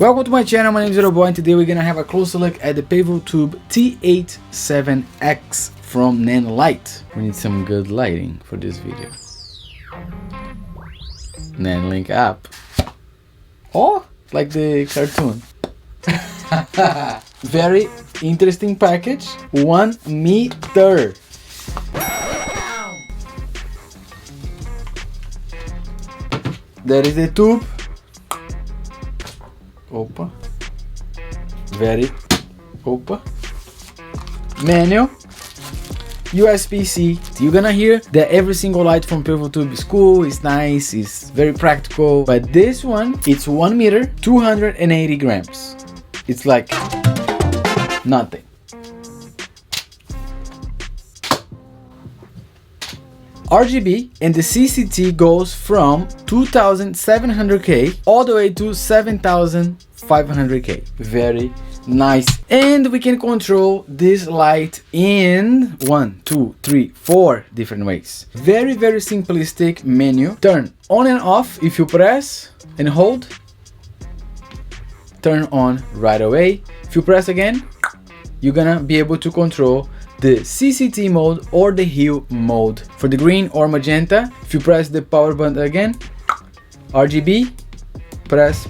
Welcome to my channel, my name is Boy, and today we're gonna have a closer look at the PavoTube T87X from Nanolite. We need some good lighting for this video. Nanolink app. Oh, like the cartoon. Very interesting package. 1 meter. There is the tube. Opa. Very. Opa. Manual. USB-C. You're gonna hear that every single light from PavoTube is cool, it's nice, it's very practical. But this one, it's 1 meter, 280 grams. It's like nothing. RGB and the CCT goes from 2700K all the way to 7500K. Very nice. And we can control this light in 1, 2, 3, 4 different ways. Very simplistic menu. Turn on and off if you press and hold. Turn on right away. If you press again, you're gonna be able to control the CCT mode or the hue mode. For the green or magenta, if you press the power button again, RGB, press,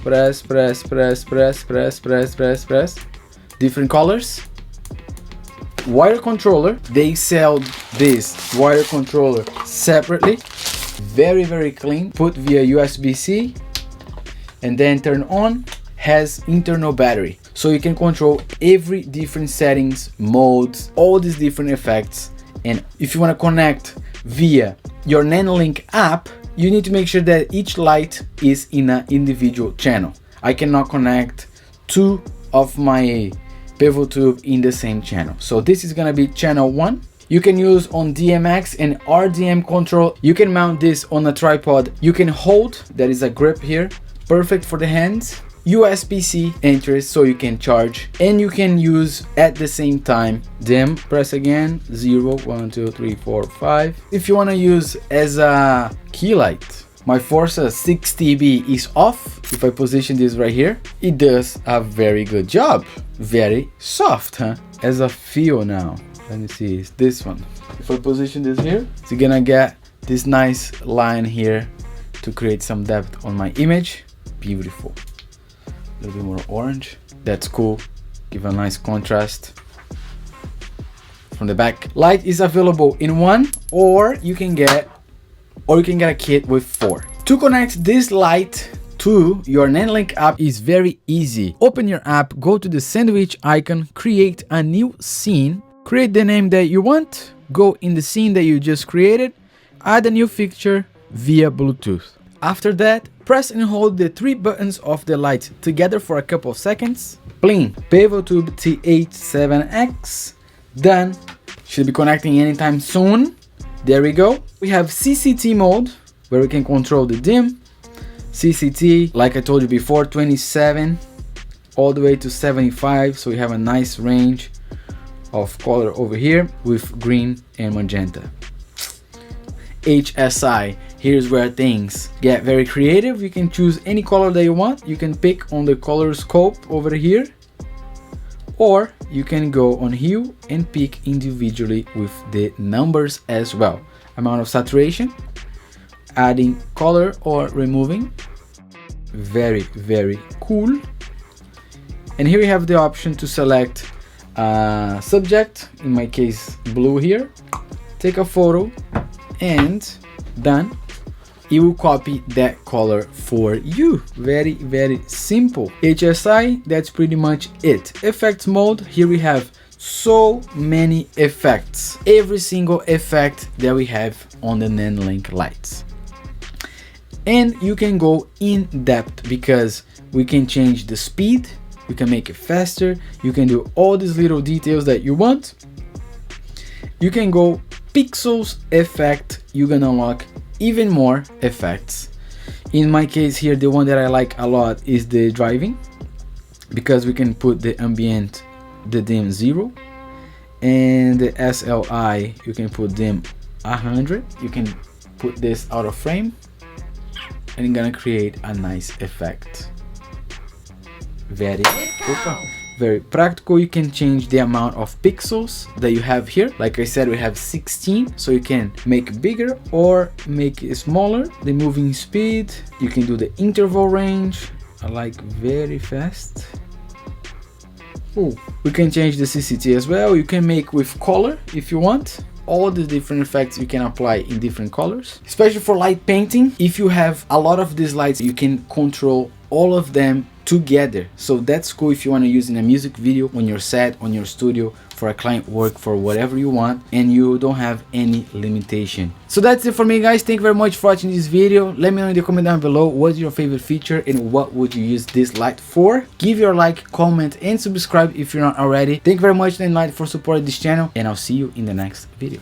different colors. Wire controller, they sell this wire controller separately. Very clean, put via USB-C and then turn on. Has internal battery, so you can control every different settings, modes, all these different effects. And if you want to connect via your Nanolink app, you need to make sure that each light is in an individual channel. I cannot connect 2 of my PavoTube in the same channel, so this is gonna be channel 1. You can use on DMX and RDM control. You can mount this on a tripod. You can hold, there is a grip here, perfect for the hands. USB-C enters so you can charge, and you can use at the same time dim, press again, 0, 1, 2, 3, 4, 5. If you want to use as a key light, my Forza 6TB is off. If I position this right here, it does a very good job. Very soft, huh? As a feel now, let me see, it's this one. If I position this here, it's gonna get this nice line here to create some depth on my image. Beautiful. A little bit more orange, that's cool, give a nice contrast. From the back, light is available in 1, or you can get a kit with 4. To connect this light to your Nanolink app is very easy. Open your app, go to the sandwich icon, create a new scene, create the name that you want, go in the scene that you just created, add a new fixture via Bluetooth. After that, press and hold the 3 buttons of the light together for a couple of seconds. Bling, PavoTube T87X, done. Should be connecting anytime soon. There we go. We have CCT mode, where we can control the dim. CCT, like I told you before, 27 all the way to 75, so we have a nice range of color over here with green and magenta. HSI, here's where things get very creative. You can choose any color that you want. You can pick on the color scope over here, or you can go on hue and pick individually with the numbers as well. Amount of saturation, adding color or removing. Very cool. And here you have the option to select subject, in my case blue here, take a photo, and done. It will copy that color for you. Very simple. HSI, that's pretty much it. Effects mode, here we have so many effects, every single effect that we have on the Nanolink lights. And you can go in depth because we can change the speed, we can make it faster, you can do all these little details that you want. You can go pixels effect, you're gonna unlock even more effects. In my case here, the one that I like a lot is the driving, because we can put the ambient, the dim 0, and the SLI, you can put dim 100. You can put this out of frame and it's gonna create a nice effect. very practical. You can change the amount of pixels that you have here. Like I said, we have 16, so you can make bigger or make it smaller. The moving speed, you can do the interval range. I like very fast. Ooh. We can change the CCT as well. You can make with color if you want. All the different effects you can apply in different colors, especially for light painting. If you have a lot of these lights, you can control all of them together, so that's cool if you want to use in a music video, on your set, on your studio, for a client work, for whatever you want, and you don't have any limitation. So that's it for me, guys. Thank you very much for watching this video. Let me know in the comment down below what's your favorite feature and what would you use this light for. Give your like, comment, and subscribe if you're not already. Thank you very much, Light, for supporting this channel, and I'll see you in the next video.